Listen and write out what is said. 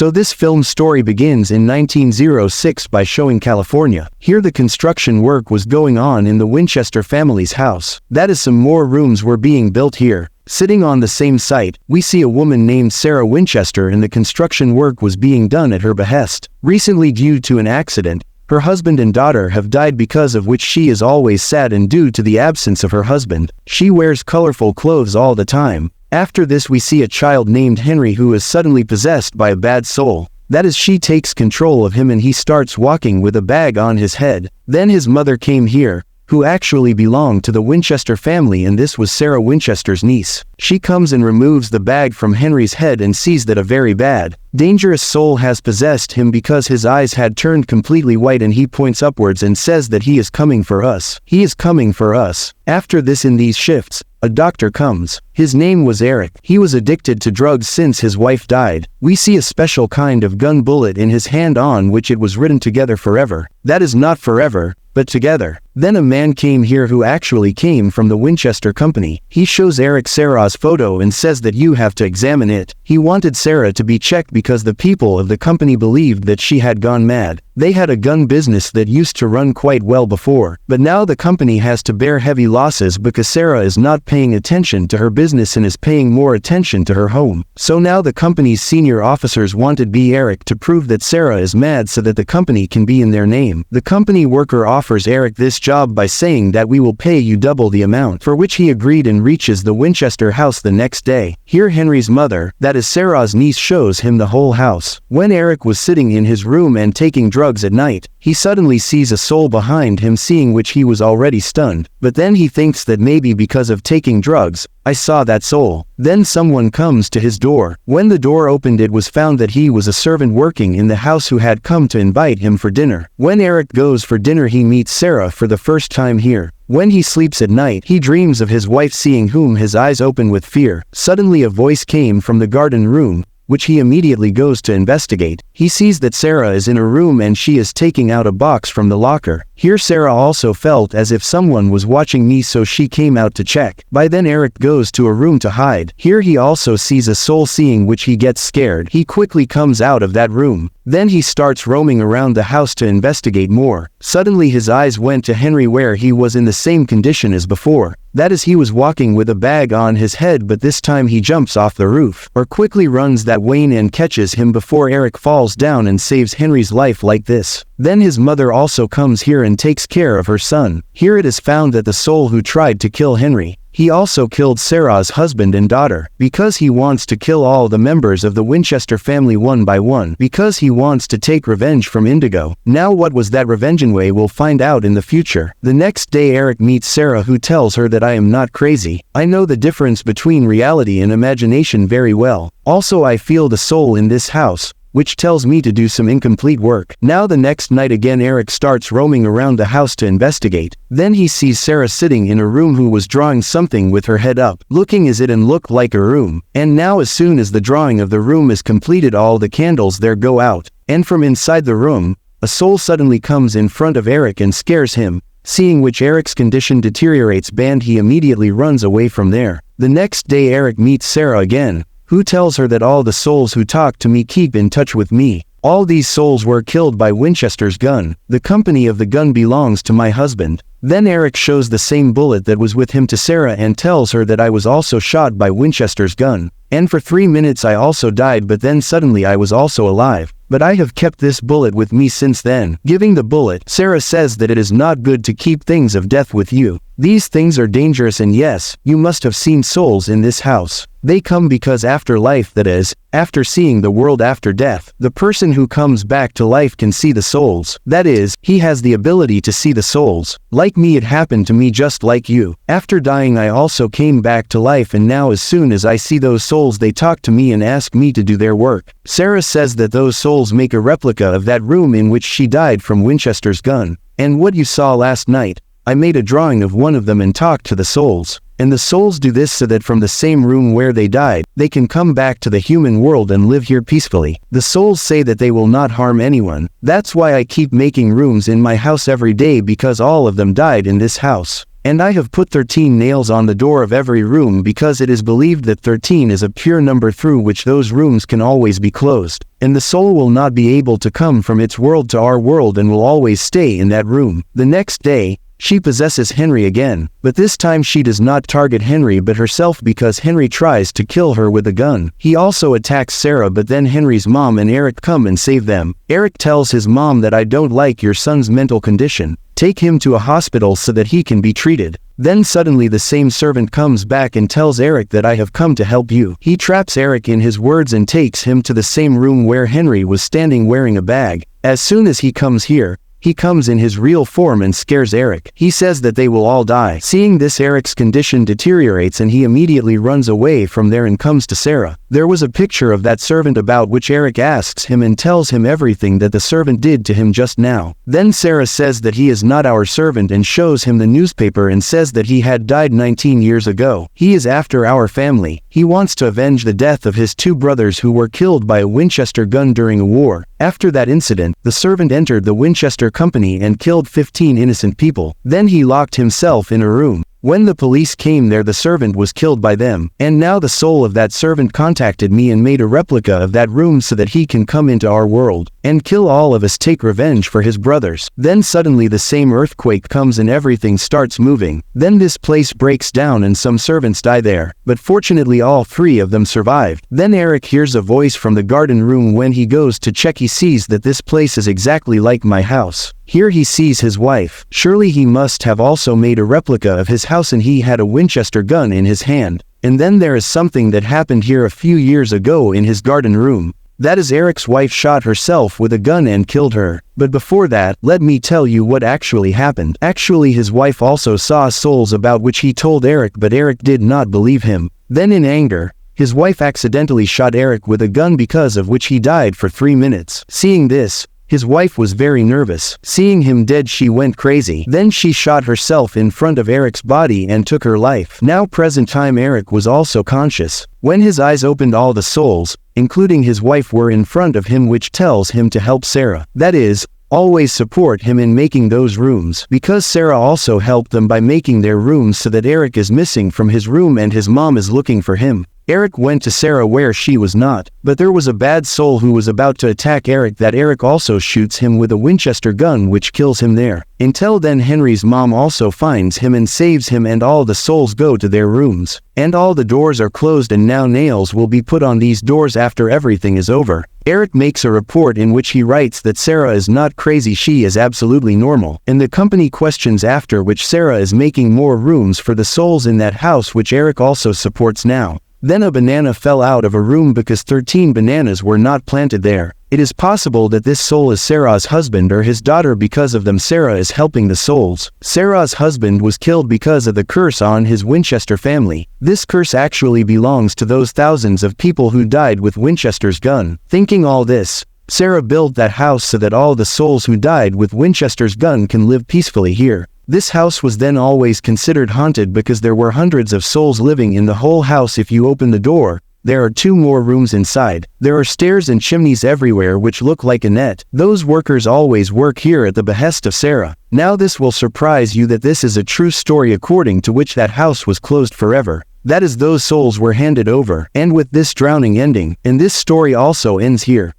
So this film story begins in 1906 by showing California. Here the construction work was going on in the Winchester family's house. That is, some more rooms were being built here. Sitting on the same site, we see a woman named Sarah Winchester, and the construction work was being done at her behest. Recently, due to an accident, her husband and daughter have died, because of which she is always sad, and due to the absence of her husband, she wears colorful clothes all the time. After this we see a child named Henry who is suddenly possessed by a bad soul. That is, she takes control of him and he starts walking with a bag on his head. Then his mother came here, who actually belonged to the Winchester family, and this was Sarah Winchester's niece. She comes and removes the bag from Henry's head and sees that a very bad, dangerous soul has possessed him, because his eyes had turned completely white, and he points upwards and says that he is coming for us. He is coming for us. After this, in these shifts, a doctor comes. His name was Eric. He was addicted to drugs since his wife died. We see a special kind of gun bullet in his hand on which it was written "Together Forever." That is, not forever, but together. Then a man came here who actually came from the Winchester Company. He shows Eric Sarah's photo and says that you have to examine it. He wanted Sarah to be checked because the people of the company believed that she had gone mad. They had a gun business that used to run quite well before, but now the company has to bear heavy losses because Sarah is not paying attention to her business and is paying more attention to her home. So now the company's senior officers wanted Eric to prove that Sarah is mad so that the company can be in their name. The company worker offers Eric this job by saying that we will pay you double the amount, for which he agreed and reaches the Winchester house the next day. Here Henry's mother, that is Sarah's niece, shows him the whole house. When Eric was sitting in his room and taking drugs at night, he suddenly sees a soul behind him, seeing which he was already stunned. But then he thinks that maybe because of taking drugs, I saw that soul. Then someone comes to his door. When the door opened, it was found that he was a servant working in the house who had come to invite him for dinner. When Eric goes for dinner, he meets Sarah for the first time here. When he sleeps at night, he dreams of his wife, seeing whom his eyes open with fear. Suddenly a voice came from the garden room, which he immediately goes to investigate. He sees that Sarah is in a room and she is taking out a box from the locker. Here Sarah also felt as if someone was watching me, so she came out to check. By then Eric goes to a room to hide. Here he also sees a soul, seeing which he gets scared. He quickly comes out of that room. Then he starts roaming around the house to investigate more. Suddenly his eyes went to Henry, where he was in the same condition as before. That is, he was walking with a bag on his head, but this time he jumps off the roof, or quickly runs that way and catches him before Eric falls down and saves Henry's life like this. Then his mother also comes here and takes care of her son. Here it is found that the soul who tried to kill Henry, he also killed Sarah's husband and daughter, because he wants to kill all the members of the Winchester family one by one, because he wants to take revenge from Indigo. Now what was that revenge anyway? We'll find out in the future. The next day Eric meets Sarah, who tells her that I am not crazy. I know the difference between reality and imagination very well. Also I feel the soul in this house, which tells me to do some incomplete work. Now the next night again Eric starts roaming around the house to investigate. Then he sees Sarah sitting in a room who was drawing something with her head up, looking as it and looked like a room. And now as soon as the drawing of the room is completed, all the candles there go out, and from inside the room, a soul suddenly comes in front of Eric and scares him. Seeing which Eric's condition deteriorates and he immediately runs away from there. The next day Eric meets Sarah again, who tells her that all the souls who talk to me keep in touch with me. All these souls were killed by Winchester's gun. The company of the gun belongs to my husband. Then Eric shows the same bullet that was with him to Sarah and tells her that I was also shot by Winchester's gun. And for 3 minutes I also died, but then suddenly I was also alive. But I have kept this bullet with me since then. Giving the bullet, Sarah says that it is not good to keep things of death with you. These things are dangerous, and yes, you must have seen souls in this house. They come because after life, that is, after seeing the world after death, the person who comes back to life can see the souls. That is, he has the ability to see the souls. Like me, it happened to me just like you. After dying I also came back to life, and now as soon as I see those souls they talk to me and ask me to do their work. Sarah says that those souls make a replica of that room in which she died from Winchester's gun. And what you saw last night, I made a drawing of one of them and talked to the souls. And the souls do this so that from the same room where they died, they can come back to the human world and live here peacefully. The souls say that they will not harm anyone. That's why I keep making rooms in my house every day, because all of them died in this house. And I have put 13 nails on the door of every room because it is believed that 13 is a pure number through which those rooms can always be closed, and the soul will not be able to come from its world to our world and will always stay in that room. The next day, she possesses Henry again, but this time she does not target Henry but herself because Henry tries to kill her with a gun. He also attacks Sarah, but then Henry's mom and Eric come and save them. Eric tells his mom that I don't like your son's mental condition. Take him to a hospital so that he can be treated. Then suddenly the same servant comes back and tells Eric that I have come to help you. He traps Eric in his words and takes him to the same room where Henry was standing wearing a bag. As soon as he comes here, he comes in his real form and scares Eric. He says that they will all die. Seeing this, Eric's condition deteriorates and he immediately runs away from there and comes to Sarah. There was a picture of that servant about which Eric asks him and tells him everything that the servant did to him just now. Then Sarah says that he is not our servant and shows him the newspaper and says that he had died 19 years ago. He is after our family. He wants to avenge the death of his 2 brothers who were killed by a Winchester gun during a war. After that incident, the servant entered the Winchester company and killed 15 innocent people. Then he locked himself in a room. When the police came there, the servant was killed by them, and now the soul of that servant contacted me and made a replica of that room so that he can come into our world and kill all of us, take revenge for his brothers. Then suddenly the same earthquake comes and everything starts moving. Then this place breaks down and some servants die there, but fortunately all 3 of them survived. Then Eric hears a voice from the garden room. When he goes to check, he sees that this place is exactly like my house. Here he sees his wife. Surely he must have also made a replica of his house, and he had a Winchester gun in his hand. And then there is something that happened here a few years ago in his garden room. That is, Eric's wife shot herself with a gun and killed her. But before that, let me tell you what actually happened. Actually, his wife also saw souls about which he told Eric, but Eric did not believe him. Then in anger, his wife accidentally shot Eric with a gun, because of which he died for 3 minutes. Seeing this, his wife was very nervous. Seeing him dead, she went crazy. Then she shot herself in front of Eric's body and took her life. Now present time, Eric was also conscious. When his eyes opened, all the souls, including his wife, were in front of him, which tells him to help Sarah. That is, always support him in making those rooms, because Sarah also helped them by making their rooms so that Eric is missing from his room and his mom is looking for him. Eric went to Sarah where she was not, but there was a bad soul who was about to attack Eric that Eric also shoots him with a Winchester gun, which kills him there. Until then, Henry's mom also finds him and saves him, and all the souls go to their rooms. And all the doors are closed, and now nails will be put on these doors after everything is over. Eric makes a report in which he writes that Sarah is not crazy, she is absolutely normal. And the company questions, after which Sarah is making more rooms for the souls in that house, which Eric also supports now. Then a banana fell out of a room because 13 bananas were not planted there. It is possible that this soul is Sarah's husband or his daughter. Because of them, Sarah is helping the souls. Sarah's husband was killed because of the curse on his Winchester family. This curse actually belongs to those thousands of people who died with Winchester's gun. Thinking all this, Sarah built that house so that all the souls who died with Winchester's gun can live peacefully here. This house was then always considered haunted because there were hundreds of souls living in the whole house. If you open the door, there are 2 more rooms inside. There are stairs and chimneys everywhere which look like a net. Those workers always work here at the behest of Sarah. Now this will surprise you that this is a true story according to which that house was closed forever. That is, those souls were handed over. And with this drowning ending, and this story also ends here.